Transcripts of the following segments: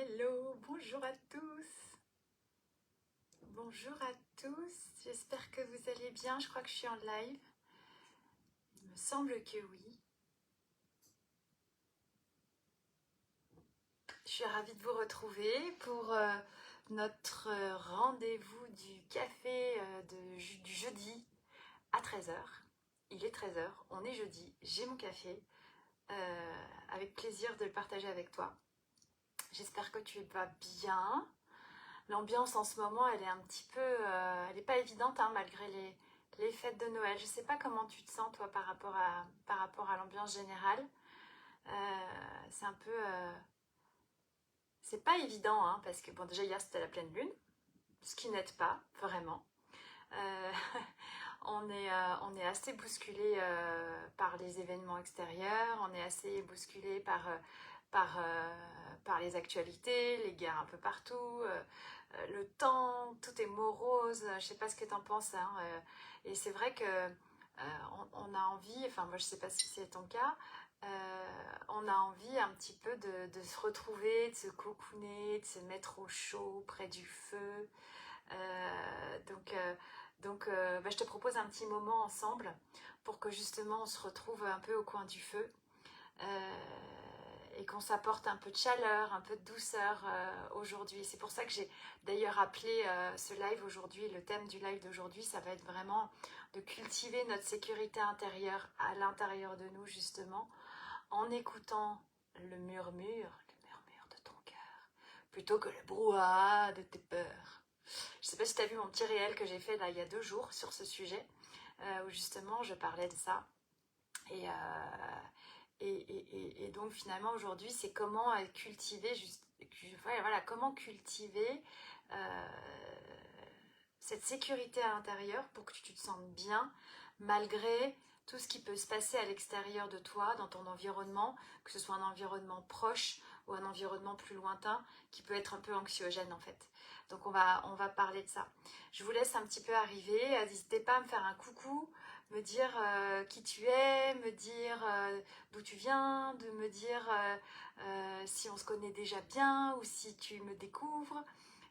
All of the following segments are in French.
Hello, bonjour à tous. Bonjour à tous, j'espère que vous allez bien. Je crois que je suis en live. Il me semble que oui. Je suis ravie de vous retrouver pour notre rendez-vous du café du jeudi à 13 heures. Il est 13 heures, on est jeudi, j'ai mon café. Avec plaisir de le partager avec toi. J'espère que tu vas bien. L'ambiance en ce moment, elle est un petit peu... elle n'est pas évidente, hein, malgré les fêtes de Noël. Je ne sais pas comment tu te sens, toi, par rapport à l'ambiance générale. C'est un peu... c'est pas évident, hein, parce que, bon, déjà, hier, c'était la pleine lune, ce qui n'aide pas, vraiment. Euh, on est assez bousculé par les événements extérieurs, on est assez bousculé par, par les actualités, les guerres un peu partout, le temps, tout est morose, je sais pas ce que tu en penses, hein, et c'est vrai que on a envie, enfin moi je sais pas si c'est ton cas, on a envie un petit peu de se retrouver, de se cocooner, de se mettre au chaud près du feu. Euh, donc, euh, donc, je te propose un petit moment ensemble pour que justement on se retrouve un peu au coin du feu et qu'on s'apporte un peu de chaleur, un peu de douceur aujourd'hui. C'est pour ça que j'ai d'ailleurs appelé ce live aujourd'hui, le thème du live d'aujourd'hui, ça va être vraiment de cultiver notre sécurité intérieure à l'intérieur de nous justement, en écoutant le murmure de ton cœur, plutôt que le brouhaha de tes peurs. Je ne sais pas si tu as vu mon petit réel que j'ai fait là il y a 2 jours sur ce sujet, où justement je parlais de ça. Et, et donc finalement aujourd'hui c'est comment cultiver, voilà, comment cultiver cette sécurité à l'intérieur pour que tu te sentes bien malgré tout ce qui peut se passer à l'extérieur de toi, dans ton environnement, que ce soit un environnement proche ou un environnement plus lointain qui peut être un peu anxiogène en fait. Donc on va parler de ça. Je vous laisse un petit peu arriver, n'hésitez pas à me faire un coucou, me dire qui tu es, me dire d'où tu viens, de me dire si on se connaît déjà bien ou si tu me découvres.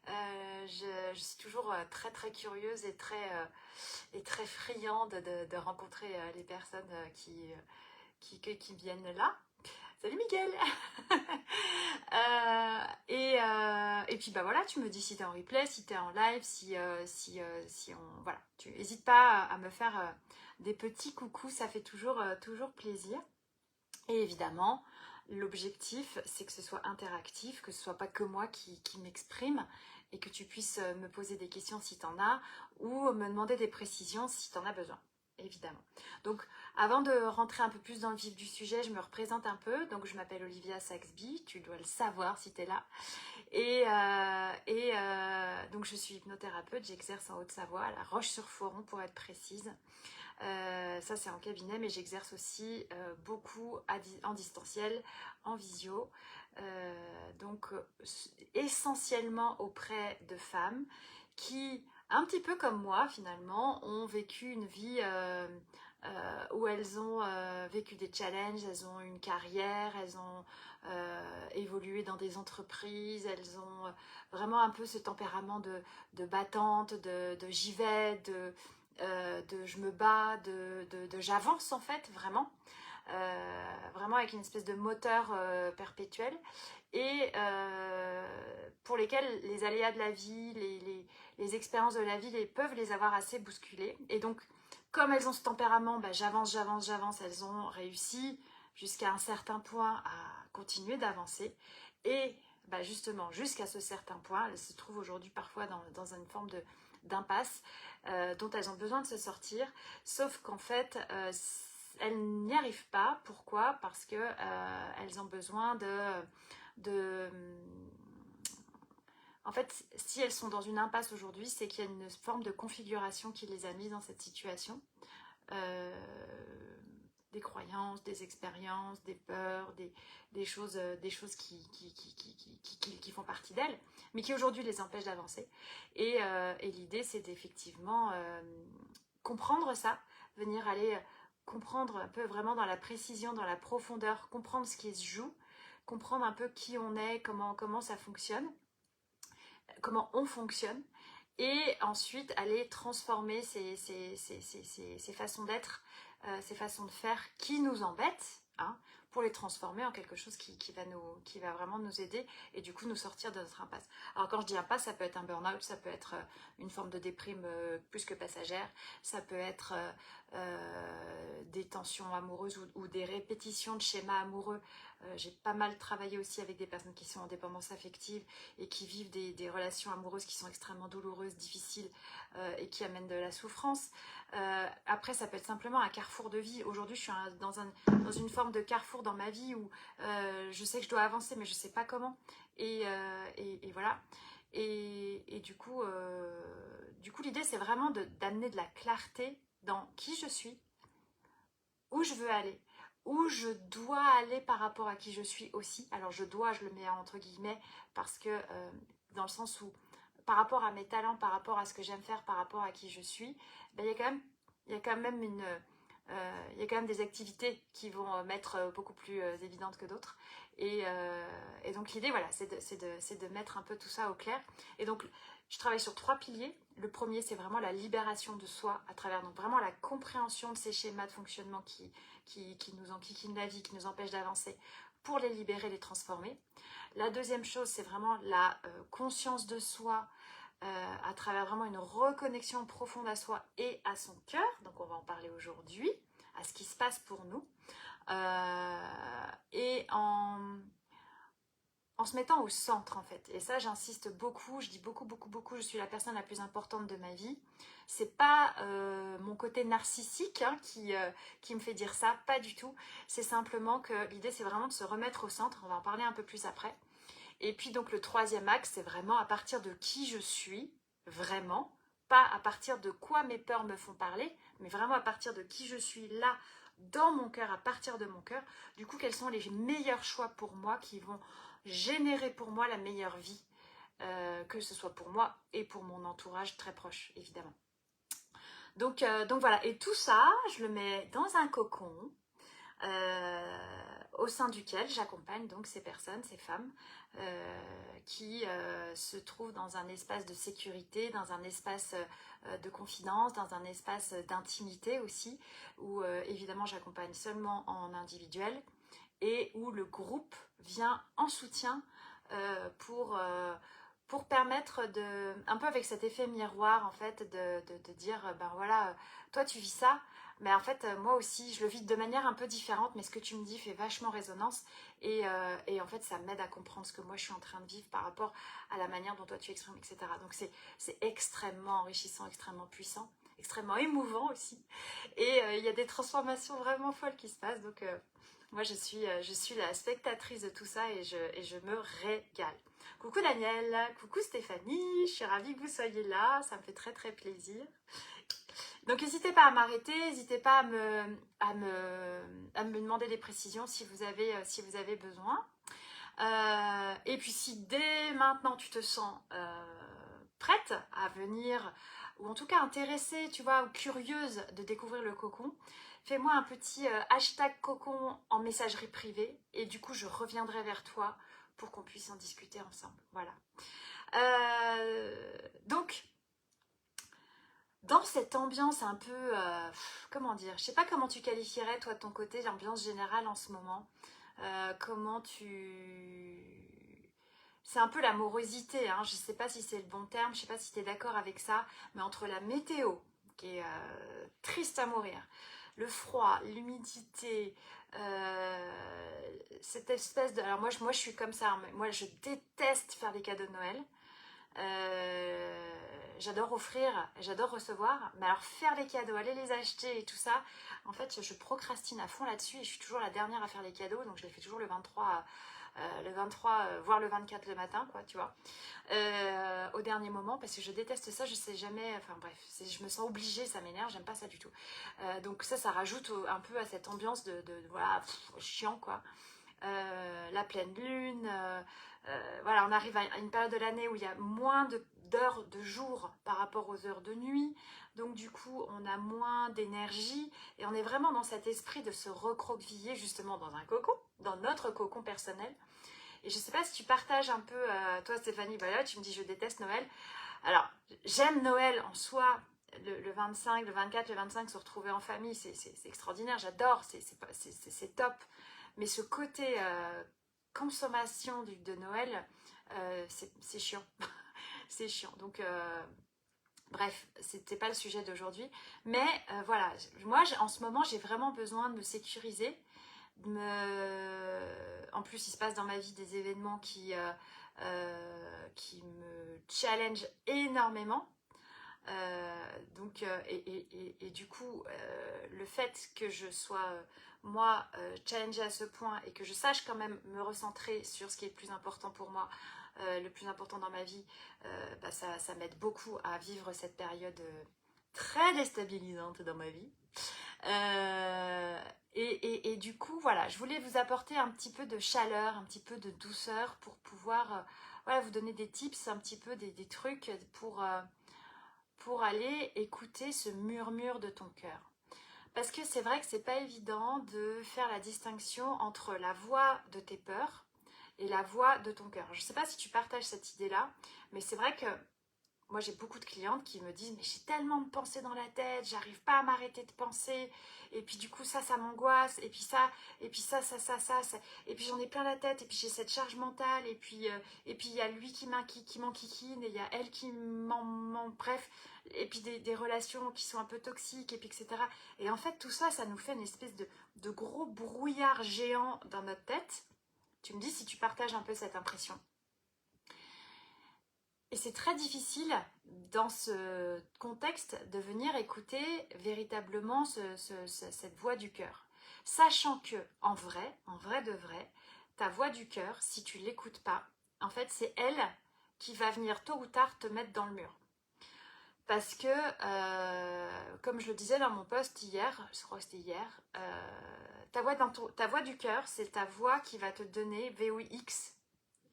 Je suis toujours très très curieuse et très friande de rencontrer les personnes qui viennent là. Salut Miguel. Et puis bah voilà, tu me dis si t'es en replay, si t'es en live, si on... Voilà, tu n'hésites pas à me faire des petits coucous, ça fait toujours plaisir. Et évidemment, l'objectif, c'est que ce soit interactif, que ce soit pas que moi qui m'exprime et que tu puisses me poser des questions si tu en as ou me demander des précisions si tu en as besoin, évidemment. Donc, avant de rentrer un peu plus dans le vif du sujet, je me représente un peu. Donc, je m'appelle Olivia Saxby, tu dois le savoir si tu es là. Donc, je suis hypnothérapeute, j'exerce en Haute-Savoie, à La Roche-sur-Foron pour être précise. Ça c'est en cabinet, mais j'exerce aussi beaucoup en distanciel, en visio, donc essentiellement auprès de femmes qui, un petit peu comme moi finalement, ont vécu une vie où elles ont vécu des challenges, elles ont une carrière, elles ont évolué dans des entreprises, elles ont vraiment un peu ce tempérament de battante, de j'y vais, de je me bats, de j'avance en fait, vraiment. Vraiment avec une espèce de moteur perpétuel et pour lesquels les aléas de la vie, les expériences de la vie peuvent les avoir assez bousculées. Et donc, comme elles ont ce tempérament, bah, j'avance, elles ont réussi jusqu'à un certain point à continuer d'avancer. Et bah, justement, jusqu'à ce certain point, elles se trouvent aujourd'hui parfois dans une forme d'impasse dont elles ont besoin de se sortir. Sauf qu'en fait, elles n'y arrivent pas. Pourquoi? Parce que elles ont besoin de... En fait, si elles sont dans une impasse aujourd'hui, c'est qu'il y a une forme de configuration qui les a mises dans cette situation. Des croyances, des expériences, des peurs, des choses qui font partie d'elles, mais qui aujourd'hui les empêchent d'avancer. Et l'idée, c'est d'effectivement comprendre ça, venir aller comprendre un peu vraiment dans la précision, dans la profondeur, comprendre ce qui se joue, comprendre un peu qui on est, comment ça fonctionne, comment on fonctionne, et ensuite aller transformer ces façons d'être, ces façons de faire qui nous embêtent, hein, pour les transformer en quelque chose qui va vraiment nous aider et du coup nous sortir de notre impasse. Alors quand je dis impasse, ça peut être un burn-out, ça peut être une forme de déprime plus que passagère, ça peut être des tensions amoureuses ou des répétitions de schémas amoureux. J'ai pas mal travaillé aussi avec des personnes qui sont en dépendance affective et qui vivent des relations amoureuses qui sont extrêmement douloureuses, difficiles et qui amènent de la souffrance. Après, ça peut être simplement un carrefour de vie. Aujourd'hui, je suis dans une forme de carrefour dans ma vie où je sais que je dois avancer, mais je ne sais pas comment. Et voilà. Et du coup, l'idée, c'est vraiment d'amener de la clarté dans qui je suis, où je veux aller, où je dois aller par rapport à qui je suis aussi. Alors je dois, je le mets entre guillemets, parce que dans le sens où par rapport à mes talents, par rapport à ce que j'aime faire, par rapport à qui je suis, ben, il y a quand même il y a quand même des activités qui vont m'être beaucoup plus évidentes que d'autres. Et donc l'idée, voilà, c'est de mettre un peu tout ça au clair. Et donc, je travaille sur 3 piliers. Le premier, c'est vraiment la libération de soi à travers donc vraiment la compréhension de ces schémas de fonctionnement qui nous enquiquinent la vie, qui nous empêchent d'avancer, pour les libérer, les transformer. La deuxième chose, c'est vraiment la conscience de soi à travers vraiment une reconnexion profonde à soi et à son cœur. Donc on va en parler aujourd'hui, à ce qui se passe pour nous. Et en se mettant au centre en fait. Et ça, j'insiste beaucoup, je dis beaucoup, je suis la personne la plus importante de ma vie. C'est pas mon côté narcissique qui me fait dire ça, pas du tout. C'est simplement que l'idée, c'est vraiment de se remettre au centre. On va en parler un peu plus après. Et puis donc le troisième axe, c'est vraiment à partir de qui je suis, vraiment, pas à partir de quoi mes peurs me font parler, mais vraiment à partir de qui je suis là, dans mon cœur, à partir de mon cœur. Du coup, quels sont les meilleurs choix pour moi qui vont générer pour moi la meilleure vie, que ce soit pour moi et pour mon entourage très proche, évidemment. Donc voilà, et tout ça, je le mets dans un cocon, au sein duquel j'accompagne donc ces personnes, ces femmes qui se trouvent dans un espace de sécurité, dans un espace de confidence, dans un espace d'intimité aussi, où évidemment j'accompagne seulement en individuel et où le groupe vient en soutien pour permettre de, un peu avec cet effet miroir en fait, de dire ben voilà, toi tu vis ça, mais en fait moi aussi je le vis de manière un peu différente, mais ce que tu me dis fait vachement résonance et en fait ça m'aide à comprendre ce que moi je suis en train de vivre par rapport à la manière dont toi tu exprimes, etc. Donc c'est extrêmement enrichissant, extrêmement puissant, extrêmement émouvant aussi, et il y a des transformations vraiment folles qui se passent, donc moi je suis la spectatrice de tout ça et je me régale. Coucou Daniel, coucou Stéphanie, je suis ravie que vous soyez là, ça me fait très très plaisir. Donc n'hésitez pas à m'arrêter, n'hésitez pas à me demander des précisions si vous avez besoin. Et puis si dès maintenant tu te sens prête à venir, ou en tout cas intéressée, tu vois, ou curieuse de découvrir le cocon, fais-moi un petit hashtag cocon en messagerie privée et du coup je reviendrai vers toi pour qu'on puisse en discuter ensemble. Voilà. Donc, dans cette ambiance un peu, comment dire, je sais pas comment tu qualifierais toi de ton côté l'ambiance générale en ce moment. Comment tu... C'est un peu la morosité, hein. Je sais pas si c'est le bon terme, je sais pas si tu es d'accord avec ça, mais entre la météo, qui est triste à mourir, le froid, l'humidité, cette espèce de... Alors moi je suis comme ça, hein. Moi je déteste faire des cadeaux de Noël. J'adore offrir, j'adore recevoir, mais alors faire les cadeaux, aller les acheter et tout ça, en fait je procrastine à fond là-dessus et je suis toujours la dernière à faire les cadeaux, donc je les fais toujours le 23, voire le 24 le matin, quoi, tu vois, au dernier moment, parce que je déteste ça, je sais jamais, enfin bref, je me sens obligée, ça m'énerve, j'aime pas ça du tout. Donc ça rajoute un peu à cette ambiance de voilà, chiant, quoi. la pleine lune, voilà, on arrive à une période de l'année où il y a moins d'heures de jour par rapport aux heures de nuit, donc du coup on a moins d'énergie et on est vraiment dans cet esprit de se recroqueviller justement dans un cocon, dans notre cocon personnel. Et je sais pas si tu partages un peu, toi Stéphanie, voilà, tu me dis je déteste Noël. Alors j'aime Noël en soi, le 25, le 24, le 25, se retrouver en famille, c'est extraordinaire, j'adore, c'est top. Mais ce côté consommation de Noël, c'est chiant. C'est chiant. Donc, bref, c'était pas le sujet d'aujourd'hui. Mais voilà, moi, en ce moment, j'ai vraiment besoin de me sécuriser. En plus, il se passe dans ma vie des événements qui me challenge énormément. Et du coup, le fait que je sois moi challengée à ce point et que je sache quand même me recentrer sur ce qui est le plus important pour moi, le plus important dans ma vie, ça m'aide beaucoup à vivre cette période très déstabilisante dans ma vie. Et du coup, voilà, je voulais vous apporter un petit peu de chaleur, un petit peu de douceur pour pouvoir voilà, vous donner des tips, un petit peu des trucs pour aller écouter ce murmure de ton cœur. Parce que c'est vrai que c'est pas évident de faire la distinction entre la voix de tes peurs et la voix de ton cœur. Je sais pas si tu partages cette idée-là, mais c'est vrai que moi j'ai beaucoup de clientes qui me disent mais j'ai tellement de pensées dans la tête, j'arrive pas à m'arrêter de penser, et puis du coup ça m'angoisse, et puis ça, et puis ça, et puis j'en ai plein la tête, et puis j'ai cette charge mentale, et puis il y a lui qui m'enquiquine, et il y a elle qui bref, et puis des relations qui sont un peu toxiques, et puis etc. Et en fait tout ça, ça nous fait une espèce de gros brouillard géant dans notre tête. Tu me dis si tu partages un peu cette impression. Et c'est très difficile dans ce contexte de venir écouter véritablement cette voix du cœur. Sachant que, en vrai de vrai, ta voix du cœur, si tu ne l'écoutes pas, en fait, c'est elle qui va venir tôt ou tard te mettre dans le mur. Parce que, comme je le disais dans mon post hier, je crois que c'était hier, ta voix du cœur, c'est ta voix qui va te donner VOIX,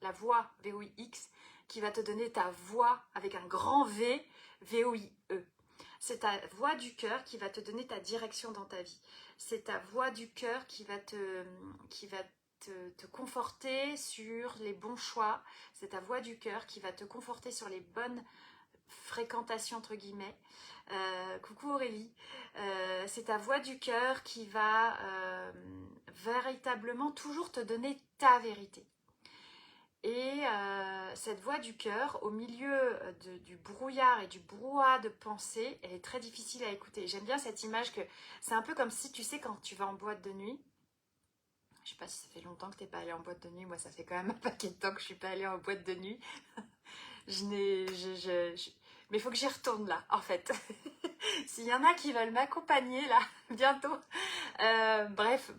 la voix VOIX, qui va te donner ta voix avec un grand V, VOIE. C'est ta voix du cœur qui va te donner ta direction dans ta vie. C'est ta voix du cœur qui va te conforter sur les bons choix. C'est ta voix du cœur qui va te conforter sur les bonnes fréquentations, entre guillemets. Coucou Aurélie. C'est ta voix du cœur qui va véritablement toujours te donner ta vérité. Et cette voix du cœur, au milieu du brouillard et du brouhaha de pensée, elle est très difficile à écouter. J'aime bien cette image que c'est un peu comme si, tu sais, quand tu vas en boîte de nuit, je sais pas si ça fait longtemps que tu n'es pas allé en boîte de nuit, moi ça fait quand même un paquet de temps que je suis pas allée en boîte de nuit. Mais il faut que j'y retourne là, en fait. S'il y en a qui veulent m'accompagner là, bientôt. Bref,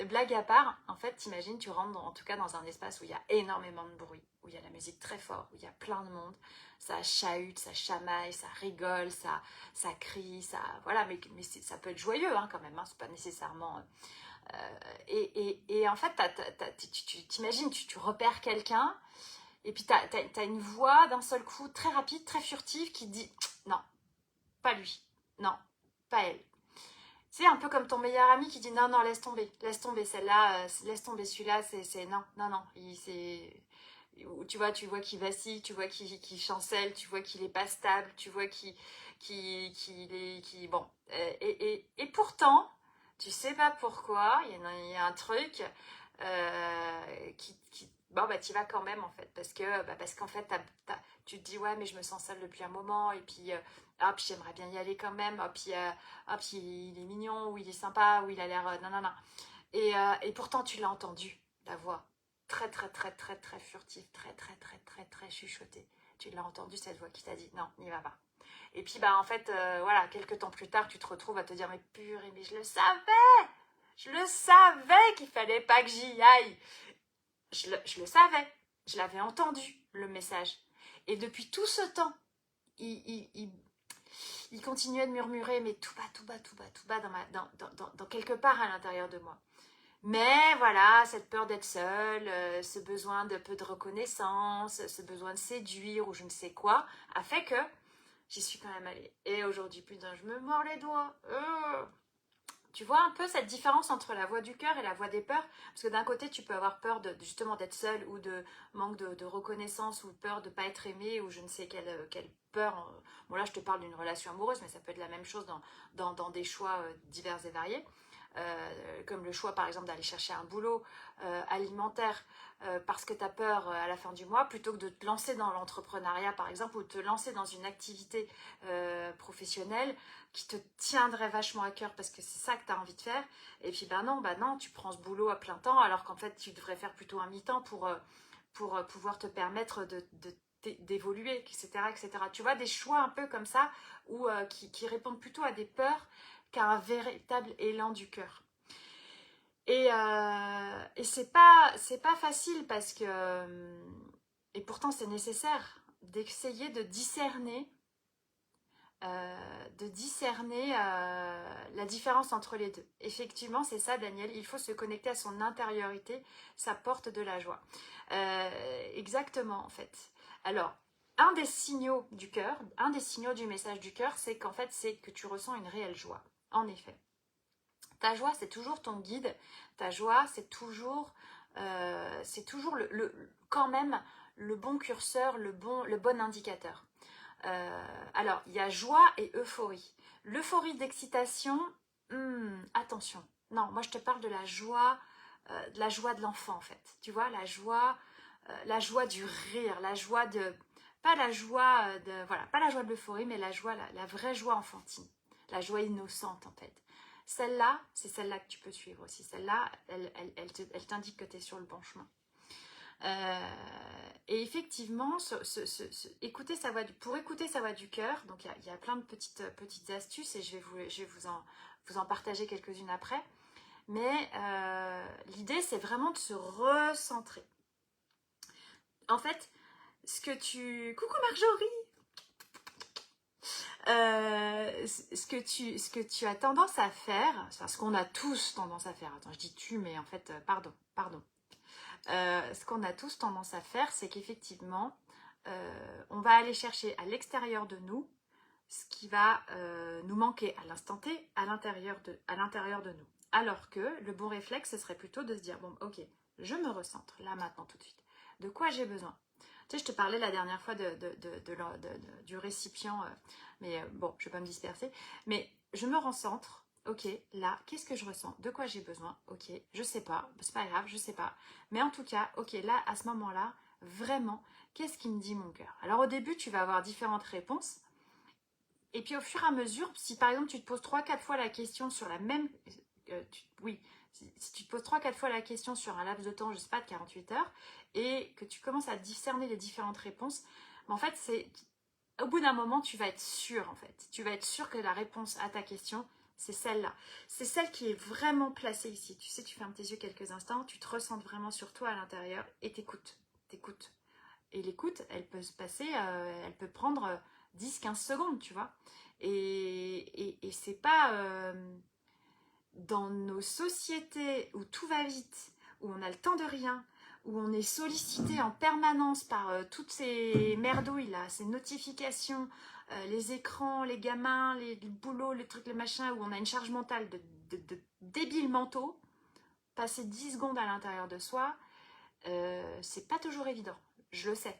blague à part, en fait, t'imagines, tu rentres en tout cas dans un espace où il y a énormément de bruit, où il y a la musique très fort, où il y a plein de monde. Ça chahute, ça chamaille, ça rigole, ça crie, voilà, mais ça peut être joyeux hein, quand même, hein, c'est pas nécessairement... et en fait, tu t'imagines, tu repères quelqu'un, et puis t'as une voix d'un seul coup très rapide, très furtive qui dit non, pas lui, non, pas elle. C'est un peu comme ton meilleur ami qui dit non, non, laisse tomber celle-là, laisse tomber celui-là, c'est non, non, non, tu vois qu'il vacille, tu vois qu'il chancelle, tu vois qu'il est pas stable, tu vois qu'il est, bon, et pourtant, tu sais pas pourquoi, il y a un truc bon bah tu vas quand même en fait parce qu'en fait tu te dis ouais mais je me sens seule depuis un moment et puis puis j'aimerais bien y aller quand même puis il est mignon ou il est sympa ou il a l'air non non non et pourtant tu l'as entendu la voix très très très très très furtive très très très très très chuchotée, tu l'as entendu cette voix qui t'a dit non n'y va pas. Et puis bah en fait voilà, quelques temps plus tard tu te retrouves à te dire mais purée mais je le savais qu'il fallait pas que j'y aille. Je le savais, je l'avais entendu, le message. Et depuis tout ce temps, il continuait de murmurer, mais tout bas, tout bas, tout bas, tout bas, dans quelque part à l'intérieur de moi. Mais voilà, cette peur d'être seule, ce besoin de peu de reconnaissance, ce besoin de séduire ou je ne sais quoi, a fait que j'y suis quand même allée. Et aujourd'hui, putain, je me mords les doigts. Tu vois un peu cette différence entre la voix du cœur et la voix des peurs? Parce que d'un côté, tu peux avoir peur justement d'être seule ou de manque de reconnaissance ou peur de ne pas être aimée ou je ne sais quelle peur. Bon là, je te parle d'une relation amoureuse, mais ça peut être la même chose dans des choix divers et variés. Comme le choix par exemple d'aller chercher un boulot alimentaire parce que tu as peur à la fin du mois, plutôt que de te lancer dans l'entrepreneuriat par exemple ou de te lancer dans une activité professionnelle qui te tiendrait vachement à cœur parce que c'est ça que tu as envie de faire. Et puis bah non, tu prends ce boulot à plein temps alors qu'en fait tu devrais faire plutôt un mi-temps pour pouvoir te permettre d'évoluer, etc., etc. Tu vois, des choix un peu comme ça qui répondent plutôt à des peurs qu'à un véritable élan du cœur. Et c'est pas facile parce que, et pourtant c'est nécessaire, d'essayer de discerner la différence entre les deux. Effectivement, c'est ça, Daniel, il faut se connecter à son intériorité, ça porte de la joie. Exactement, en fait. Alors, un des signaux du cœur, un des signaux du message du cœur, c'est qu'en fait, c'est que tu ressens une réelle joie. En effet. Ta joie, c'est toujours ton guide. Ta joie, c'est toujours quand même le bon curseur, le bon indicateur. Alors, il y a joie et euphorie. L'euphorie d'excitation, attention. Non, moi je te parle de la joie de l'enfant en fait. Tu vois, la joie du rire, la joie de, pas la joie de, voilà, pas la joie de l'euphorie, mais la joie, la vraie joie enfantine, la joie innocente en fait. Celle-là, c'est celle-là que tu peux suivre aussi. Celle-là, elle t'indique que tu es sur le bon chemin. Et effectivement, écouter pour écouter sa voix du cœur, donc il y a plein de petites astuces et je vais vous en partager quelques-unes après. Mais l'idée, c'est vraiment de se recentrer. En fait, Coucou Marjorie! Ce que tu as tendance à faire, enfin, ce qu'on a tous tendance à faire, attends, je dis tu, mais en fait, pardon. Ce qu'on a tous tendance à faire, c'est qu'effectivement, on va aller chercher à l'extérieur de nous ce qui va nous manquer à l'instant T à l'intérieur de nous. Alors que le bon réflexe, ce serait plutôt de se dire, bon, ok, je me recentre là, maintenant, tout de suite. De quoi j'ai besoin? Tu sais, je te parlais la dernière fois du récipient, mais bon, je ne vais pas me disperser. Mais je me recentre, ok, là, qu'est-ce que je ressens? De quoi j'ai besoin? Ok, je sais pas, c'est pas grave, je sais pas. Mais en tout cas, ok, là, à ce moment-là, vraiment, qu'est-ce qui me dit mon cœur? Alors au début, tu vas avoir différentes réponses. Et puis au fur et à mesure, si par exemple tu te poses 3-4 fois la question sur la même... si tu te poses 3-4 fois la question sur un laps de temps, je sais pas, de 48 heures, et que tu commences à discerner les différentes réponses, en fait, au bout d'un moment, tu vas être sûr, en fait. Tu vas être sûr que la réponse à ta question, c'est celle-là. C'est celle qui est vraiment placée ici. Tu sais, tu fermes tes yeux quelques instants, tu te ressens vraiment sur toi à l'intérieur et t'écoutes. Et l'écoute, elle peut se passer, elle peut prendre 10-15 secondes, tu vois. Et c'est pas dans nos sociétés où tout va vite, où on a le temps de rien, où on est sollicité en permanence par toutes ces merdouilles là, ces notifications, les écrans, les gamins, le boulot, les trucs, les machins, où on a une charge mentale de débiles mentaux, passer 10 secondes à l'intérieur de soi, c'est pas toujours évident. Je le sais.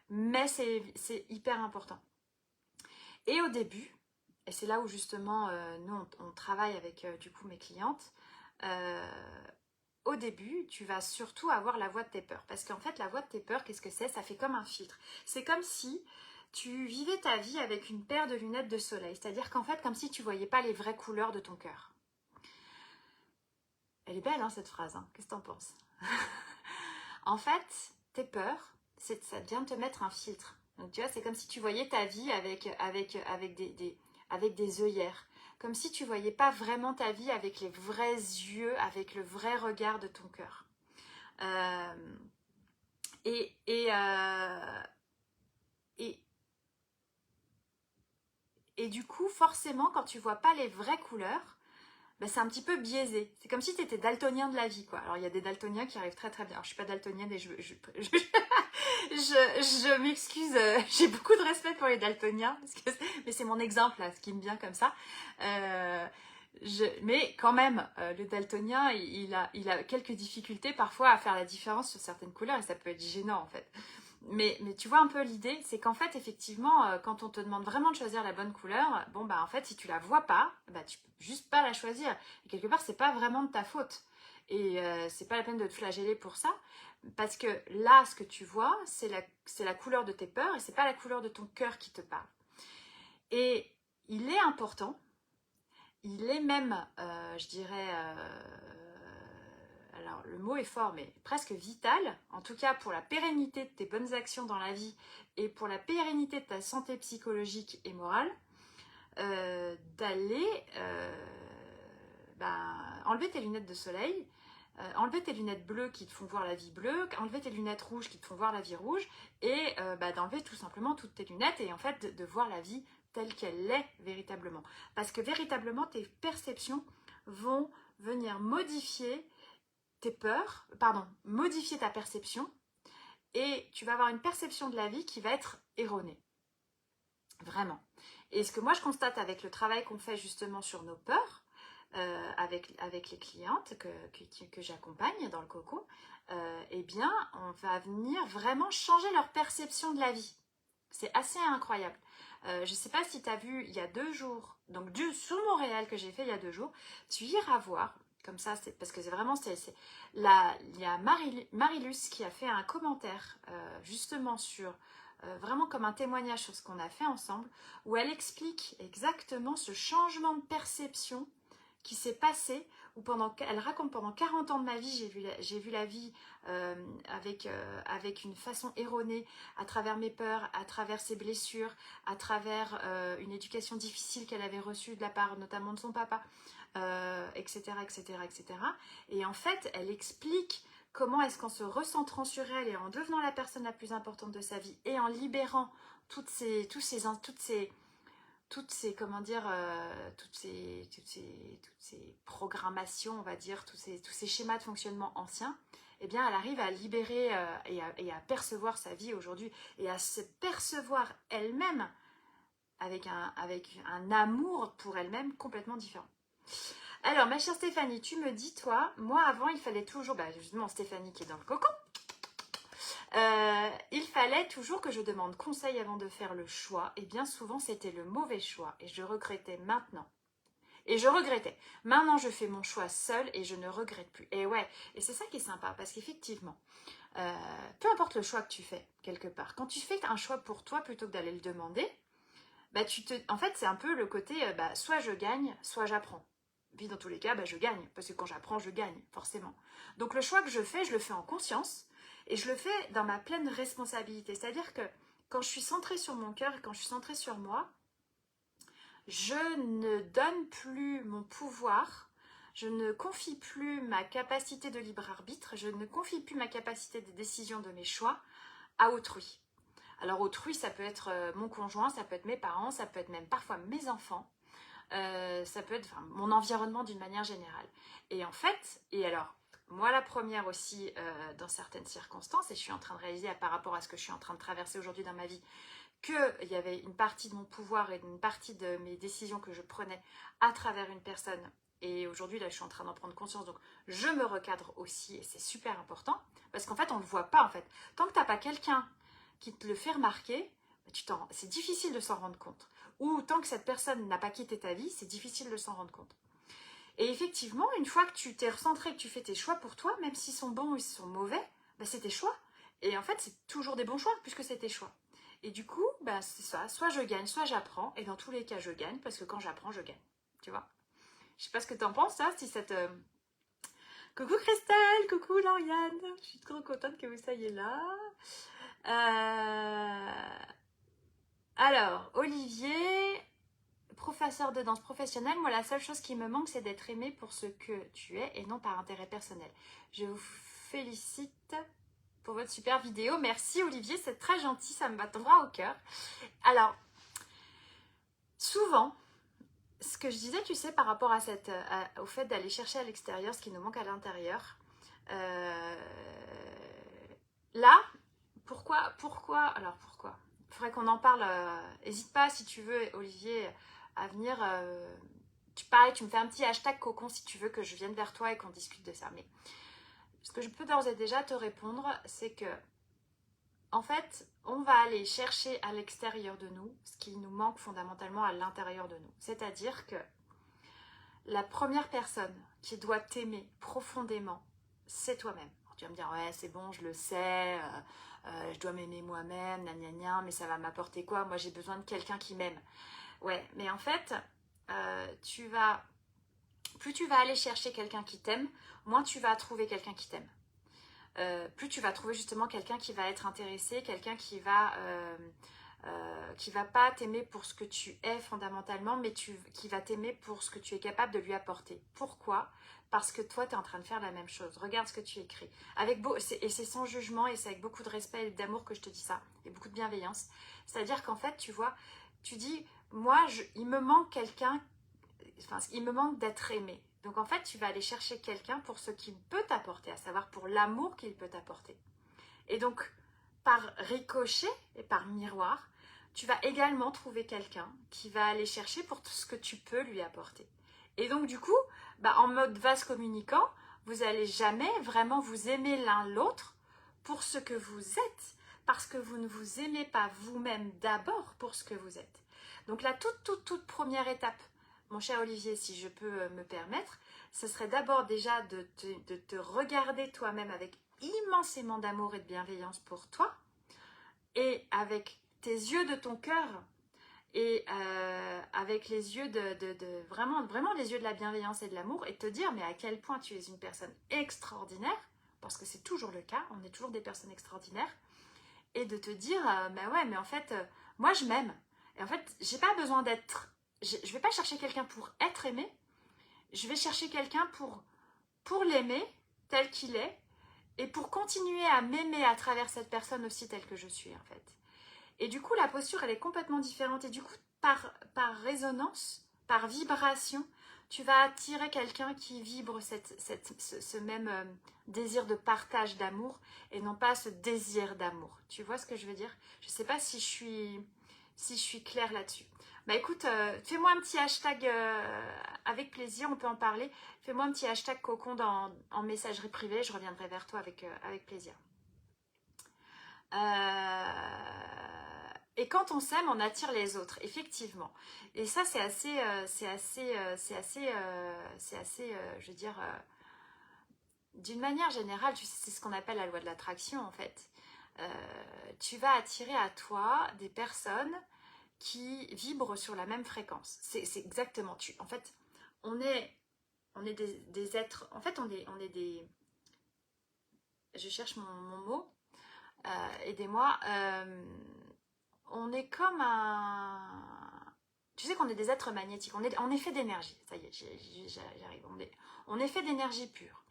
Mais c'est hyper important. Et au début, et c'est là où justement nous on travaille avec du coup mes clientes, au début tu vas surtout avoir la voix de tes peurs. Parce qu'en fait la voix de tes peurs, qu'est-ce que c'est? Ça fait comme un filtre. C'est comme si tu vivais ta vie avec une paire de lunettes de soleil. C'est-à-dire qu'en fait comme si tu voyais pas les vraies couleurs de ton cœur. Elle est belle hein, cette phrase, hein. Qu'est-ce que t'en penses? En fait, tes peurs, ça vient te mettre un filtre. Donc tu vois, c'est comme si tu voyais ta vie avec des œillères. Comme si tu voyais pas vraiment ta vie avec les vrais yeux, avec le vrai regard de ton cœur. Euh, et, et, euh, et, et du coup, forcément, quand tu vois pas les vraies couleurs, ben, c'est un petit peu biaisé. C'est comme si tu étais daltonien de la vie, quoi. Alors, il y a des daltoniens qui arrivent très très bien. Alors, je suis pas daltonienne et je m'excuse. J'ai beaucoup de respect pour les daltoniens, mais c'est mon exemple, là, ce qui me vient comme ça. Mais quand même, le daltonien, il a quelques difficultés parfois à faire la différence sur certaines couleurs et ça peut être gênant, en fait. Mais tu vois un peu l'idée, c'est qu'en fait, effectivement, quand on te demande vraiment de choisir la bonne couleur, bon, bah en fait, si tu la vois pas, bah tu peux juste pas la choisir. Et quelque part, c'est pas vraiment de ta faute. Et c'est pas la peine de te flageller pour ça, parce que là, ce que tu vois, c'est la couleur de tes peurs et c'est pas la couleur de ton cœur qui te parle. Et il est important, il est même, je dirais, alors le mot est fort, mais presque vital, en tout cas pour la pérennité de tes bonnes actions dans la vie et pour la pérennité de ta santé psychologique et morale, d'aller enlever tes lunettes de soleil, enlever tes lunettes bleues qui te font voir la vie bleue, enlever tes lunettes rouges qui te font voir la vie rouge, et d'enlever tout simplement toutes tes lunettes et en fait de voir la vie telle qu'elle est véritablement. Parce que véritablement, tes perceptions vont venir modifier tes peurs, modifier ta perception, et tu vas avoir une perception de la vie qui va être erronée. Vraiment. Et ce que moi je constate avec le travail qu'on fait justement sur nos peurs, avec les clientes que j'accompagne dans le coco, eh bien on va venir vraiment changer leur perception de la vie. C'est assez incroyable. Je ne sais pas si tu as vu il y a 2 jours, donc sur mon réel que j'ai fait il y a 2 jours, tu iras voir, comme ça, parce que c'est vraiment, il y a Marilus qui a fait un commentaire justement sur, vraiment comme un témoignage sur ce qu'on a fait ensemble, où elle explique exactement ce changement de perception qui s'est passé, où elle raconte pendant 40 ans de ma vie, j'ai vu la vie avec une façon erronée, à travers mes peurs, à travers ses blessures, à travers une éducation difficile qu'elle avait reçue de la part notamment de son papa, etc., etc., etc. Et en fait, elle explique comment est-ce qu'en se recentrant sur elle et en devenant la personne la plus importante de sa vie et en libérant toutes ces programmations, on va dire, tous ces schémas de fonctionnement anciens, eh bien, elle arrive à libérer et à percevoir sa vie aujourd'hui et à se percevoir elle-même avec un amour pour elle-même complètement différent. Alors, ma chère Stéphanie, tu me dis, toi, moi avant, il fallait toujours, justement Stéphanie qui est dans le cocon, il fallait toujours que je demande conseil avant de faire le choix, et bien souvent c'était le mauvais choix, et je regrettais maintenant. Et je regrettais. Maintenant, je fais mon choix seule et je ne regrette plus. Et ouais, et c'est ça qui est sympa, parce qu'effectivement, peu importe le choix que tu fais, quelque part, quand tu fais un choix pour toi plutôt que d'aller le demander, en fait, c'est un peu le côté, soit je gagne, soit j'apprends. Puis dans tous les cas, je gagne, parce que quand j'apprends, je gagne, forcément. Donc le choix que je le fais en conscience, et je le fais dans ma pleine responsabilité. C'est-à-dire que quand je suis centrée sur mon cœur et quand je suis centrée sur moi, je ne donne plus mon pouvoir, je ne confie plus ma capacité de libre arbitre, je ne confie plus ma capacité de décision de mes choix à autrui. Alors autrui, ça peut être mon conjoint, ça peut être mes parents, ça peut être même parfois mes enfants, ça peut être mon environnement d'une manière générale. Et en fait, moi la première aussi, dans certaines circonstances, et je suis en train de réaliser par rapport à ce que je suis en train de traverser aujourd'hui dans ma vie, qu'il y avait une partie de mon pouvoir et une partie de mes décisions que je prenais à travers une personne. Et aujourd'hui, là, je suis en train d'en prendre conscience. Donc, je me recadre aussi et c'est super important. Parce qu'en fait, on ne le voit pas, en fait. Tant que tu n'as pas quelqu'un qui te le fait remarquer, c'est difficile de s'en rendre compte. Ou tant que cette personne n'a pas quitté ta vie, c'est difficile de s'en rendre compte. Et effectivement, une fois que tu t'es recentré, que tu fais tes choix pour toi, même s'ils sont bons ou s'ils sont mauvais, c'est tes choix. Et en fait, c'est toujours des bons choix puisque c'est tes choix. Et du coup, c'est ça, soit je gagne, soit j'apprends. Et dans tous les cas, je gagne, parce que quand j'apprends, je gagne. Tu vois? Je sais pas ce que t'en penses, ça, si ça te... Coucou Christelle, coucou Lauriane. Je suis trop contente que vous soyez là. Alors, Olivier, professeur de danse professionnelle, moi la seule chose qui me manque, c'est d'être aimée pour ce que tu es et non par intérêt personnel. Je vous félicite pour votre super vidéo. Merci Olivier, c'est très gentil, ça me va droit au cœur. Alors, souvent, ce que je disais, tu sais, par rapport à au fait d'aller chercher à l'extérieur ce qui nous manque à l'intérieur, là, alors pourquoi? Il faudrait qu'on en parle. N'hésite pas, si tu veux, Olivier, à venir. Pareil, tu me fais un petit hashtag cocon si tu veux que je vienne vers toi et qu'on discute de ça. Mais ce que je peux d'ores et déjà te répondre, c'est que, en fait, on va aller chercher à l'extérieur de nous ce qui nous manque fondamentalement à l'intérieur de nous. C'est-à-dire que la première personne qui doit t'aimer profondément, c'est toi-même. Tu vas me dire, ouais, c'est bon, je le sais, je dois m'aimer moi-même, mais ça va m'apporter quoi? Moi, j'ai besoin de quelqu'un qui m'aime. Ouais, mais en fait, plus tu vas aller chercher quelqu'un qui t'aime, moins tu vas trouver quelqu'un qui t'aime. Plus tu vas trouver justement quelqu'un qui va être intéressé, quelqu'un qui va pas t'aimer pour ce que tu es fondamentalement, mais qui va t'aimer pour ce que tu es capable de lui apporter. Pourquoi? Parce que toi, tu es en train de faire la même chose. Regarde ce que tu écris. Et c'est sans jugement, et c'est avec beaucoup de respect et d'amour que je te dis ça, et beaucoup de bienveillance. C'est-à-dire qu'en fait, tu vois, tu dis, moi, il me manque quelqu'un, enfin, il me manque d'être aimé. Donc en fait, tu vas aller chercher quelqu'un pour ce qu'il peut t'apporter, à savoir pour l'amour qu'il peut t'apporter. Et donc, par ricochet et par miroir, tu vas également trouver quelqu'un qui va aller chercher pour tout ce que tu peux lui apporter. Et donc du coup, en mode vase communicant, vous n'allez jamais vraiment vous aimer l'un l'autre pour ce que vous êtes, parce que vous ne vous aimez pas vous-même d'abord pour ce que vous êtes. Donc la toute première étape, mon cher Olivier, si je peux me permettre, ce serait d'abord déjà de te regarder toi-même avec immensément d'amour et de bienveillance pour toi, et avec tes yeux de ton cœur, et avec les yeux vraiment les yeux de la bienveillance et de l'amour, et te dire mais à quel point tu es une personne extraordinaire, parce que c'est toujours le cas, on est toujours des personnes extraordinaires, et de te dire ouais, mais en fait moi je m'aime, et en fait j'ai pas besoin d'être, je vais pas chercher quelqu'un pour être aimé, je vais chercher quelqu'un pour l'aimer tel qu'il est, et pour continuer à m'aimer à travers cette personne aussi telle que je suis en fait. Et du coup, la posture, elle est complètement différente. Et du coup, par résonance, par vibration, tu vas attirer quelqu'un qui vibre ce même désir de partage d'amour, et non pas ce désir d'amour. Tu vois ce que je veux dire? Je ne sais pas si je suis claire là-dessus. Écoute, fais-moi un petit hashtag avec plaisir, on peut en parler. Fais-moi un petit hashtag cocon en messagerie privée, je reviendrai vers toi avec plaisir. Et quand on s'aime, on attire les autres, effectivement. Et ça, c'est assez, je veux dire, d'une manière générale, c'est ce qu'on appelle la loi de l'attraction, en fait. Tu vas attirer à toi des personnes qui vibrent sur la même fréquence. C'est exactement. En fait, on est des êtres. En fait, on est des. Je cherche mon mot. Aidez-moi. On est comme un... Tu sais qu'on est des êtres magnétiques, on est fait d'énergie, ça y est, j'arrive, on est fait d'énergie pure.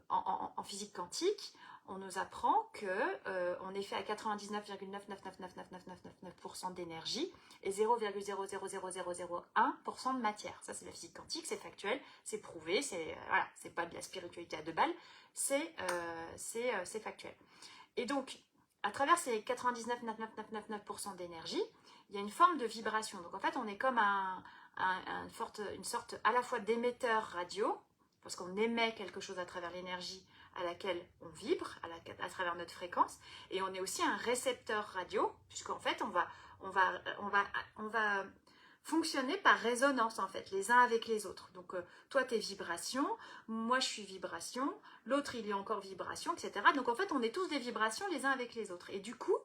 En physique quantique, on nous apprend que on est fait à 99,9999999% d'énergie et 0,000001% de matière. Ça, c'est la physique quantique, c'est factuel, c'est prouvé, voilà, c'est pas de la spiritualité à deux balles, c'est factuel. Et donc, à travers ces 99,99999% d'énergie, il y a une forme de vibration. Donc en fait, on est comme une sorte à la fois d'émetteur radio, parce qu'on émet quelque chose à travers l'énergie à laquelle on vibre, à travers notre fréquence, et on est aussi un récepteur radio, puisqu'en fait, on va fonctionner par résonance, en fait, les uns avec les autres. Donc, toi, t'es vibration, moi, je suis vibration, l'autre, il est encore vibration, etc. Donc, en fait, on est tous des vibrations les uns avec les autres. Et du coup,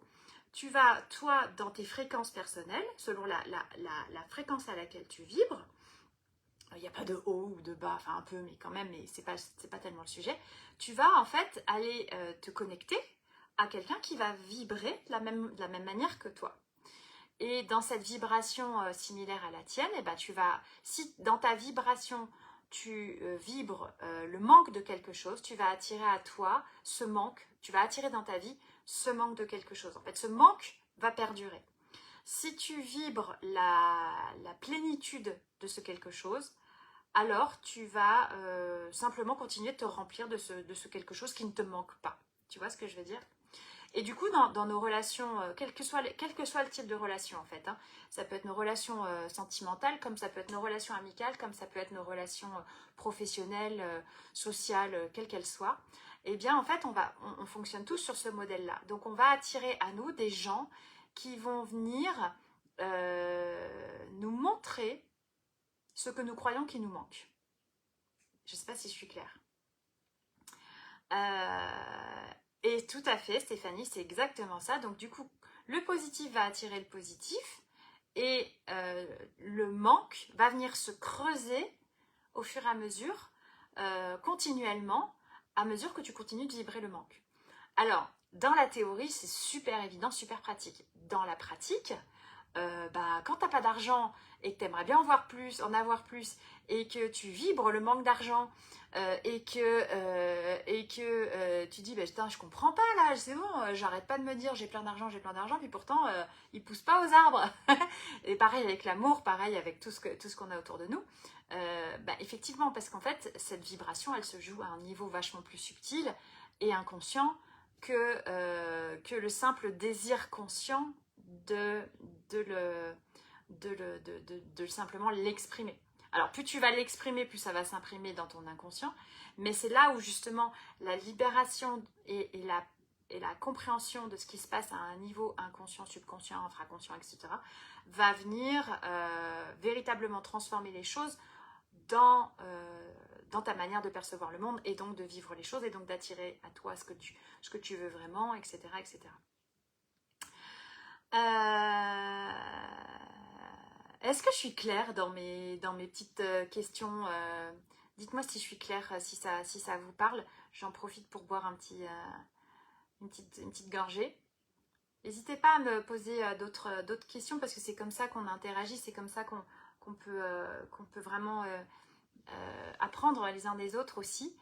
tu vas, toi, dans tes fréquences personnelles, selon la fréquence à laquelle tu vibres, il n'y a pas de haut ou de bas, enfin un peu, mais quand même, mais c'est pas tellement le sujet, tu vas, en fait, aller te connecter à quelqu'un qui va vibrer de la même manière que toi. Et dans cette vibration similaire à la tienne, eh ben, si dans ta vibration, tu vibres le manque de quelque chose, tu vas attirer à toi ce manque, tu vas attirer dans ta vie ce manque de quelque chose. En fait, ce manque va perdurer. Si tu vibres la plénitude de ce quelque chose, alors tu vas simplement continuer de te remplir de ce quelque chose qui ne te manque pas. Tu vois ce que je veux dire? Et du coup, dans nos relations, quel que soit le type de relation en fait, hein, ça peut être nos relations sentimentales, comme ça peut être nos relations amicales, comme ça peut être nos relations professionnelles, sociales, quelles qu'elles soient, eh bien en fait, on fonctionne tous sur ce modèle-là. Donc on va attirer à nous des gens qui vont venir nous montrer ce que nous croyons qui nous manque. Je ne sais pas si je suis claire. Et tout à fait, Stéphanie, c'est exactement ça. Donc du coup, le positif va attirer le positif et le manque va venir se creuser au fur et à mesure, continuellement, à mesure que tu continues de vibrer le manque. Alors, dans la théorie, c'est super évident, super pratique. Dans la pratique, quand tu n'as pas d'argent et que tu aimerais bien en avoir plus et que tu vibres le manque d'argent et que tu dis putain, je comprends pas là, c'est bon, j'arrête pas de me dire j'ai plein d'argent, puis pourtant il pousse pas aux arbres. Et pareil avec l'amour, pareil avec tout ce qu'on a autour de nous. Effectivement, parce qu'en fait, cette vibration, elle se joue à un niveau vachement plus subtil et inconscient que le simple désir conscient de simplement l'exprimer. Alors, plus tu vas l'exprimer, plus ça va s'imprimer dans ton inconscient. Mais c'est là où, justement, la libération et la compréhension de ce qui se passe à un niveau inconscient, subconscient, infraconscient, etc., va venir véritablement transformer les choses dans ta manière de percevoir le monde et donc de vivre les choses et donc d'attirer à toi ce que tu veux vraiment, etc., etc. Est-ce que je suis claire dans mes petites questions? Dites-moi si je suis claire, si ça vous parle. J'en profite pour boire une petite gorgée. N'hésitez pas à me poser d'autres questions parce que c'est comme ça qu'on interagit, c'est comme ça qu'on peut vraiment apprendre les uns des autres aussi.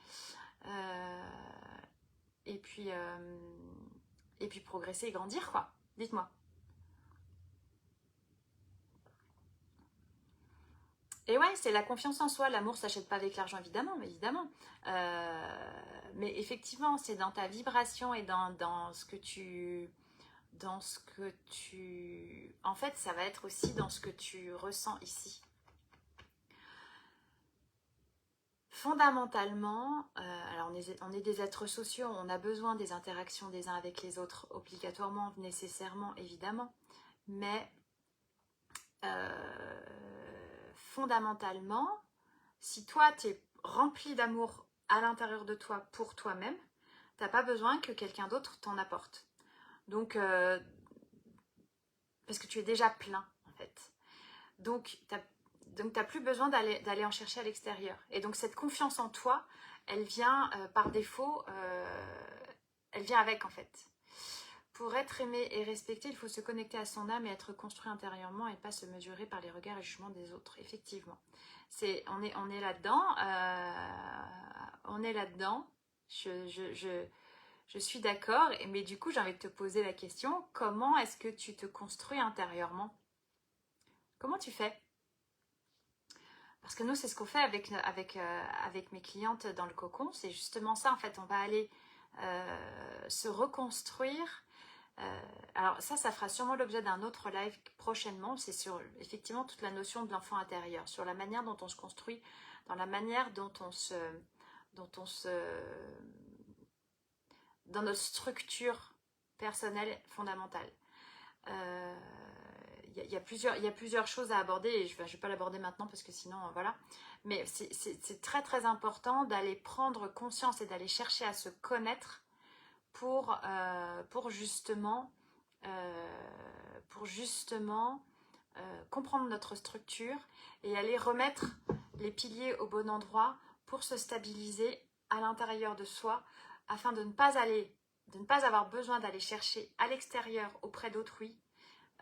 Et puis progresser et grandir, quoi. Dites-moi. Et ouais, c'est la confiance en soi. L'amour s'achète pas avec l'argent, évidemment, mais évidemment. Mais effectivement, c'est dans ta vibration et dans ce que tu... En fait, ça va être aussi dans ce que tu ressens ici. Fondamentalement, alors on est des êtres sociaux, on a besoin des interactions des uns avec les autres, obligatoirement, nécessairement, évidemment. Mais fondamentalement, si toi, tu es rempli d'amour à l'intérieur de toi pour toi-même, tu n'as pas besoin que quelqu'un d'autre t'en apporte. Donc, parce que tu es déjà plein, en fait. Donc, tu n'as plus besoin d'aller en chercher à l'extérieur. Et donc, cette confiance en toi, elle vient par défaut, elle vient avec, en fait. Pour être aimé et respecté, il faut se connecter à son âme et être construit intérieurement et pas se mesurer par les regards et jugements des autres. Effectivement. On est là-dedans. On est là-dedans. Je suis d'accord. Mais du coup, j'ai envie de te poser la question. Comment est-ce que tu te construis intérieurement? Comment tu fais? Parce que nous, c'est ce qu'on fait avec mes clientes dans le cocon. C'est justement ça, en fait. On va aller se reconstruire. Alors ça fera sûrement l'objet d'un autre live prochainement. C'est sur, effectivement, toute la notion de l'enfant intérieur. Sur la manière dont on se construit, dans la manière dont on se dans notre structure personnelle fondamentale. Il y a plusieurs choses à aborder et je ne vais pas l'aborder maintenant parce que sinon, voilà. Mais c'est très très important d'aller prendre conscience et d'aller chercher à se connaître pour justement comprendre notre structure et aller remettre les piliers au bon endroit pour se stabiliser à l'intérieur de soi afin de ne pas avoir besoin d'aller chercher à l'extérieur auprès d'autrui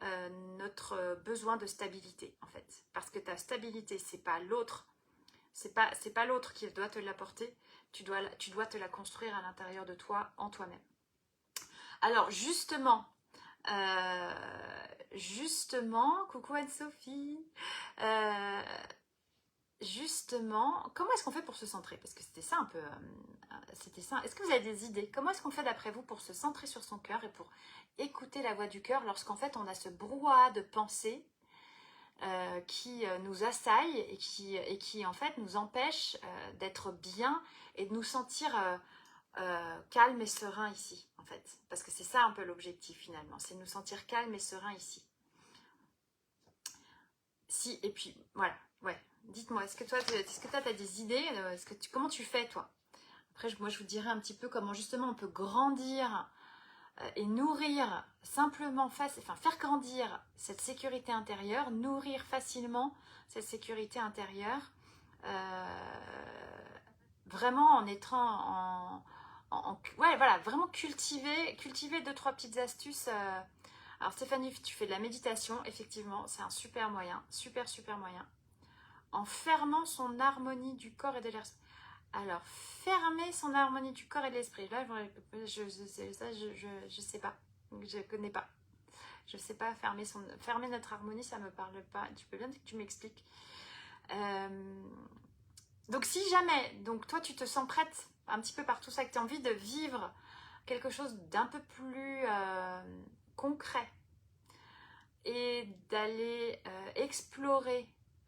notre besoin de stabilité en fait. Parce que ta stabilité, c'est pas l'autre, c'est pas l'autre qui doit te l'apporter, tu dois te la construire à l'intérieur de toi, en toi-même. Alors justement, justement, coucou Anne-Sophie, justement, comment est-ce qu'on fait pour se centrer? Parce que c'était ça un peu, c'était ça. Est-ce que vous avez des idées? Comment est-ce qu'on fait d'après vous pour se centrer sur son cœur et pour écouter la voix du cœur lorsqu'en fait on a ce brouhaha de pensées qui nous assaille et qui en fait nous empêche d'être bien et de nous sentir calme et serein ici en fait, parce que c'est ça un peu l'objectif finalement, c'est nous sentir calme et serein ici. Si, et puis voilà, ouais, dites-moi, est-ce que toi tu as des idées, comment tu fais toi? Après moi je vous dirais un petit peu comment justement on peut grandir et nourrir simplement, faire grandir cette sécurité intérieure, nourrir facilement cette sécurité intérieure, vraiment en étant ouais, voilà, vraiment cultiver 2-3 petites astuces. Alors Stéphanie, tu fais de la méditation, effectivement, c'est un super moyen, super moyen. En fermant son harmonie du corps et de l'esprit. Alors, fermer son harmonie du corps et de l'esprit. Là, je sais pas. Je connais pas. Je sais pas, fermer notre harmonie, ça me parle pas. Tu peux bien que tu m'expliques. Donc, si jamais, donc toi, tu te sens prête un petit peu par tout ça, que tu as envie de vivre quelque chose d'un peu plus concret et d'aller explorer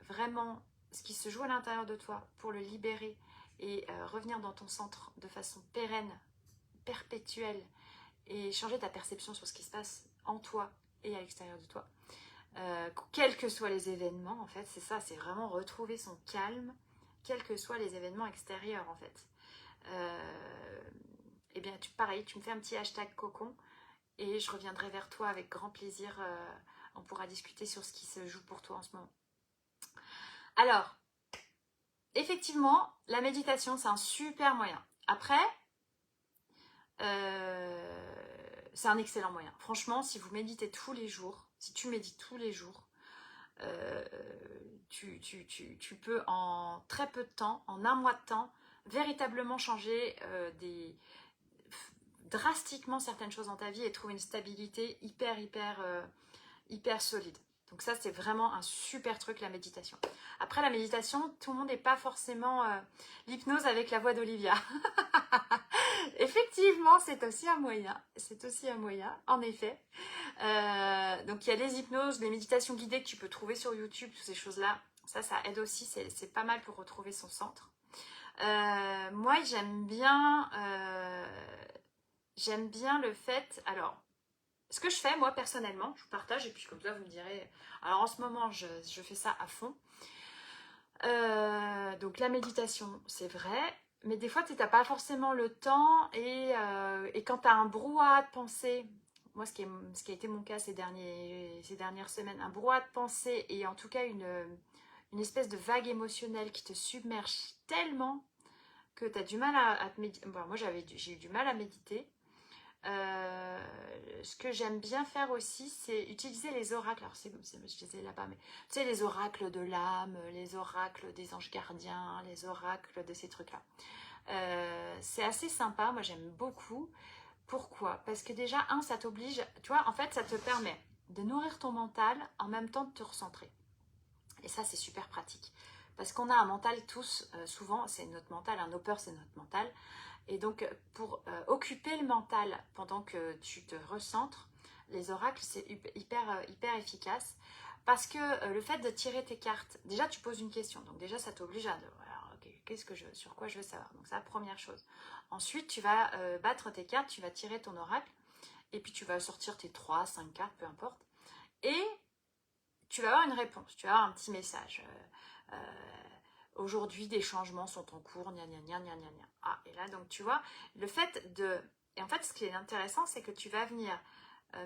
vraiment ce qui se joue à l'intérieur de toi pour le libérer et revenir dans ton centre de façon pérenne, perpétuelle et changer ta perception sur ce qui se passe en toi et à l'extérieur de toi. Quels que soient les événements, en fait, c'est ça, c'est vraiment retrouver son calme, quels que soient les événements extérieurs, en fait. Eh bien, pareil, tu me fais un petit hashtag cocon et je reviendrai vers toi avec grand plaisir. On pourra discuter sur ce qui se joue pour toi en ce moment. Alors, effectivement, la méditation, c'est un super moyen. Après, c'est un excellent moyen. Franchement, si vous méditez tous les jours, si tu médites tous les jours, tu peux en très peu de temps, en un mois de temps, véritablement changer drastiquement certaines choses dans ta vie et trouver une stabilité hyper solide. Donc ça, c'est vraiment un super truc, la méditation. Après, la méditation, tout le monde n'est pas forcément l'hypnose avec la voix d'Olivia. Effectivement, c'est aussi un moyen. C'est aussi un moyen, en effet. Donc, il y a les hypnoses, les méditations guidées que tu peux trouver sur YouTube, toutes ces choses-là. Ça aide aussi. C'est pas mal pour retrouver son centre. Moi, j'aime bien le fait... Alors, ce que je fais, moi, personnellement, je vous partage, et puis comme ça, vous me direz... Alors, en ce moment, je fais ça à fond. Donc, la méditation, c'est vrai. Mais des fois, tu n'as pas forcément le temps. Et quand tu as un brouhaha de pensée, moi, ce qui a été mon cas ces dernières semaines, un brouhaha de pensée et en tout cas une espèce de vague émotionnelle qui te submerge tellement que tu as du mal à te méditer. Bon, moi, j'ai eu du mal à méditer. Ce que j'aime bien faire aussi, c'est utiliser les oracles. Alors, je disais là-bas, mais tu sais, les oracles de l'âme, les oracles des anges gardiens, les oracles de ces trucs-là. C'est assez sympa, moi j'aime beaucoup. Pourquoi? Parce que déjà, ça t'oblige, tu vois, en fait, ça te permet de nourrir ton mental en même temps de te recentrer. Et ça, c'est super pratique. Parce qu'on a un mental tous, souvent, c'est notre mental, nos peurs, c'est notre mental. Et donc, pour occuper le mental pendant que tu te recentres, les oracles, c'est hyper efficace. Parce que le fait de tirer tes cartes, déjà, tu poses une question. Donc déjà, ça t'oblige à... Alors, okay, sur quoi je veux savoir? Donc, c'est la première chose. Ensuite, tu vas battre tes cartes, tu vas tirer ton oracle. Et puis, tu vas sortir tes 3, 5 cartes, peu importe. Et tu vas avoir une réponse. Tu vas avoir un petit message. Aujourd'hui, des changements sont en cours, gna gna gna gna gna gna. Ah, et là, donc, tu vois, le fait de... Et en fait, ce qui est intéressant, c'est que tu vas venir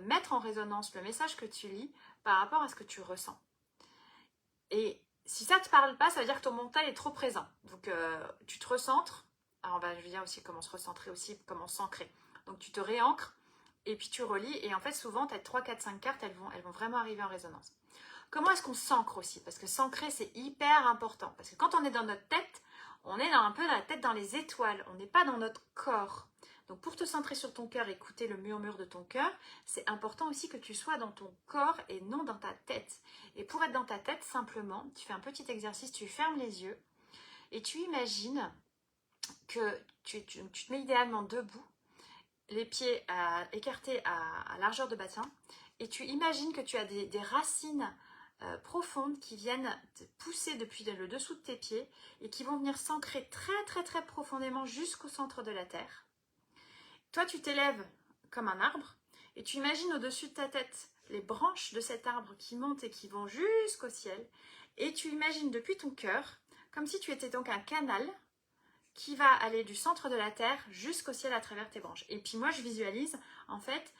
mettre en résonance le message que tu lis par rapport à ce que tu ressens. Et si ça ne te parle pas, ça veut dire que ton mental est trop présent. Donc, tu te recentres. Alors, je vais dire aussi comment se recentrer aussi, comment s'ancrer. Donc, tu te réancres et puis tu relis. Et en fait, souvent, tu as 3, 4, 5 cartes, elles vont vraiment arriver en résonance. Comment est-ce qu'on s'ancre aussi? Parce que s'ancrer, c'est hyper important. Parce que quand on est dans notre tête, on est un peu dans la tête dans les étoiles. On n'est pas dans notre corps. Donc pour te centrer sur ton cœur, écouter le murmure de ton cœur, c'est important aussi que tu sois dans ton corps et non dans ta tête. Et pour être dans ta tête, simplement, tu fais un petit exercice, tu fermes les yeux et tu imagines que tu te mets idéalement debout, les pieds écartés à largeur de bassin, et tu imagines que tu as des racines profondes qui viennent te pousser depuis le dessous de tes pieds et qui vont venir s'ancrer très très très profondément jusqu'au centre de la terre. Toi, tu t'élèves comme un arbre et tu imagines au-dessus de ta tête les branches de cet arbre qui montent et qui vont jusqu'au ciel, et tu imagines depuis ton cœur comme si tu étais donc un canal qui va aller du centre de la terre jusqu'au ciel à travers tes branches. Et puis moi, je visualise en fait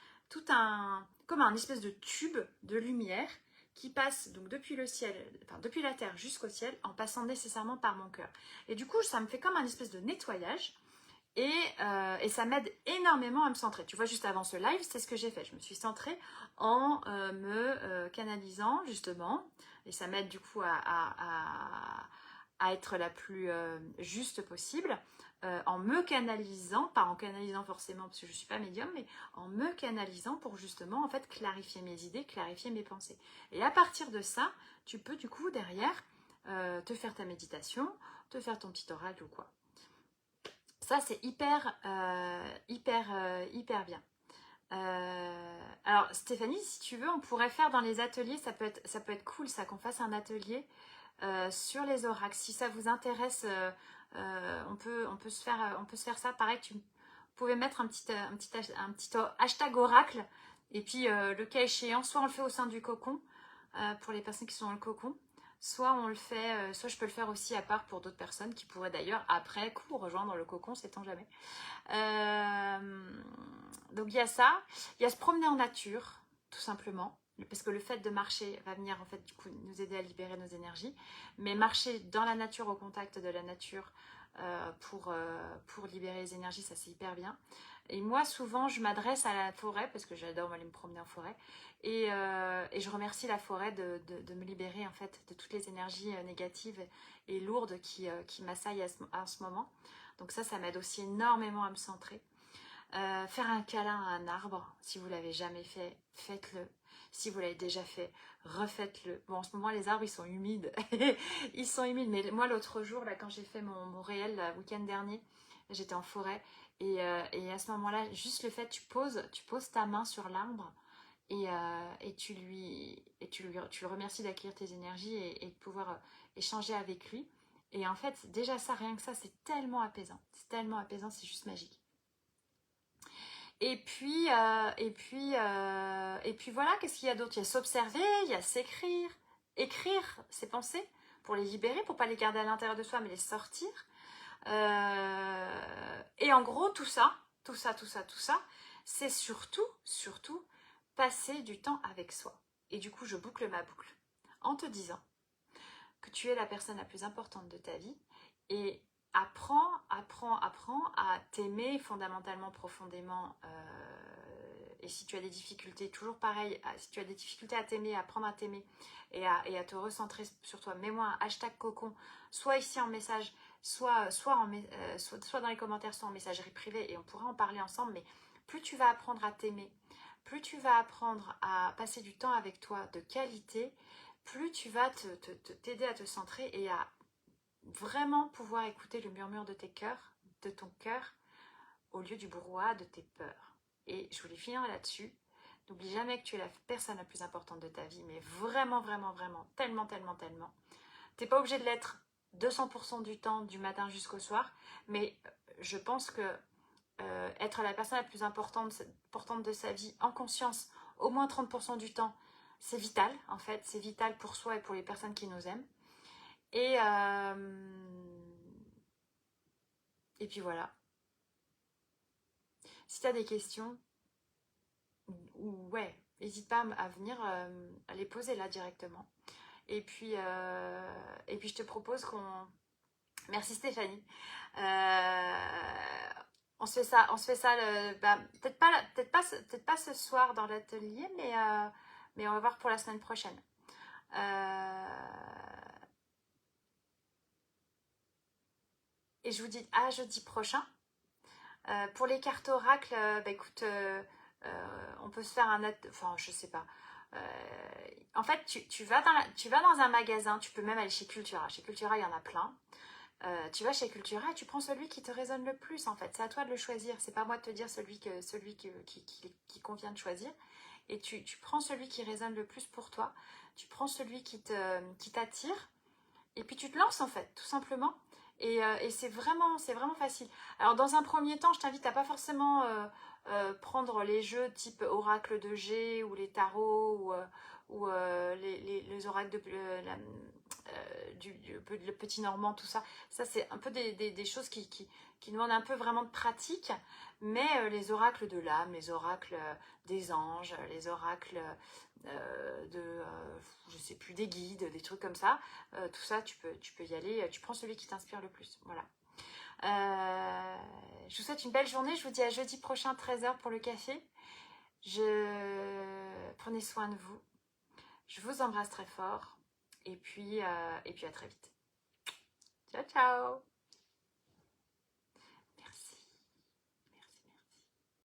comme un espèce de tube de lumière qui passe donc depuis le ciel, enfin depuis la terre jusqu'au ciel, en passant nécessairement par mon cœur. Et du coup, ça me fait comme un espèce de nettoyage. Et ça m'aide énormément à me centrer. Tu vois, juste avant ce live, c'est ce que j'ai fait. Je me suis centrée en me canalisant, justement. Et ça m'aide du coup à être la plus juste possible. En me canalisant, pas en canalisant forcément parce que je ne suis pas médium, mais en me canalisant pour justement en fait clarifier mes idées, clarifier mes pensées. Et à partir de ça, tu peux du coup derrière te faire ta méditation, te faire ton petit oracle ou quoi. Ça, c'est hyper bien. Alors, Stéphanie, si tu veux, on pourrait faire dans les ateliers, ça peut être cool, ça, qu'on fasse un atelier sur les oracles. Si ça vous intéresse, on peut se faire ça. Pareil, vous pouvez mettre un petit hashtag oracle. Et puis, le cas échéant, soit on le fait au sein du cocon, pour les personnes qui sont dans le cocon, soit on le fait, soit je peux le faire aussi à part pour d'autres personnes qui pourraient d'ailleurs après coup rejoindre le cocon, sait-on jamais. Donc il y a ça, il y a se promener en nature, tout simplement, parce que le fait de marcher va venir en fait du coup nous aider à libérer nos énergies, mais marcher dans la nature, au contact de la nature, pour libérer les énergies, ça c'est hyper bien. Et moi souvent je m'adresse à la forêt parce que j'adore aller me promener en forêt, et je remercie la forêt de me libérer en fait de toutes les énergies négatives et lourdes qui m'assaillent à ce moment. Donc ça m'aide aussi énormément à me centrer. Faire un câlin à un arbre, si vous ne l'avez jamais fait, faites-le. Si vous l'avez déjà fait, refaites-le. Bon, en ce moment, les arbres, ils sont humides. Ils sont humides. Mais moi, l'autre jour, là, quand j'ai fait mon réel, le week-end dernier, j'étais en forêt. Et à ce moment-là, juste le fait, tu poses ta main sur l'arbre et tu le remercies d'accueillir tes énergies et de pouvoir échanger avec lui. Et en fait, déjà ça, rien que ça, c'est tellement apaisant. C'est tellement apaisant, c'est juste magique. Et puis voilà, qu'est-ce qu'il y a d'autre? Il y a s'observer, il y a s'écrire, écrire ses pensées pour les libérer, pour pas les garder à l'intérieur de soi, mais les sortir. Et en gros, tout ça, c'est surtout passer du temps avec soi. Et du coup, je boucle ma boucle en te disant que tu es la personne la plus importante de ta vie et apprends à t'aimer fondamentalement, profondément. Et si tu as des difficultés, toujours pareil, si tu as des difficultés à t'aimer, à apprendre à t'aimer et à te recentrer sur toi, mets-moi un hashtag cocon, soit ici en message, soit dans les commentaires, soit en messagerie privée, et on pourra en parler ensemble. Mais plus tu vas apprendre à t'aimer, plus tu vas apprendre à passer du temps avec toi de qualité, plus tu vas t'aider à te centrer et à vraiment pouvoir écouter le murmure de ton cœur, au lieu du brouhaha de tes peurs. Et je voulais finir là-dessus. N'oublie jamais que tu es la personne la plus importante de ta vie, mais vraiment, vraiment, vraiment, tellement. T'es pas obligé de l'être 200% du temps, du matin jusqu'au soir, mais je pense que être la personne la plus importante de sa vie en conscience, au moins 30% du temps, c'est vital, en fait. C'est vital pour soi et pour les personnes qui nous aiment. Et puis voilà. Si tu as des questions, ouais, n'hésite pas à venir à les poser là directement. Et puis je te propose qu'on... Merci Stéphanie. On se fait ça peut-être pas ce soir dans l'atelier, mais on va voir pour la semaine prochaine. Et je vous dis à jeudi prochain. Pour les cartes oracle, bah écoute, on peut se faire un... Enfin, je sais pas. En fait, tu vas dans un magasin, tu peux même aller chez Cultura. Chez Cultura, il y en a plein. Tu vas chez Cultura et tu prends celui qui te résonne le plus, en fait. C'est à toi de le choisir. C'est pas à moi de te dire qui convient de choisir. Et tu prends celui qui résonne le plus pour toi. Tu prends celui qui t'attire. Et puis tu te lances, en fait, tout simplement. Et c'est vraiment facile. Alors, dans un premier temps, je t'invite à pas forcément prendre les jeux type oracle de G ou les tarots ou les oracles de... le petit normand, tout ça. Ça, c'est un peu des choses qui demandent un peu vraiment de pratique. Mais les oracles de l'âme, les oracles des anges, les oracles je sais plus, des guides, des trucs comme ça. Tout ça, tu peux y aller. Tu prends celui qui t'inspire le plus. Voilà. Je vous souhaite une belle journée. Je vous dis à jeudi prochain, 13h pour le café. Prenez soin de vous. Je vous embrasse très fort. Et puis à très vite. Ciao, ciao!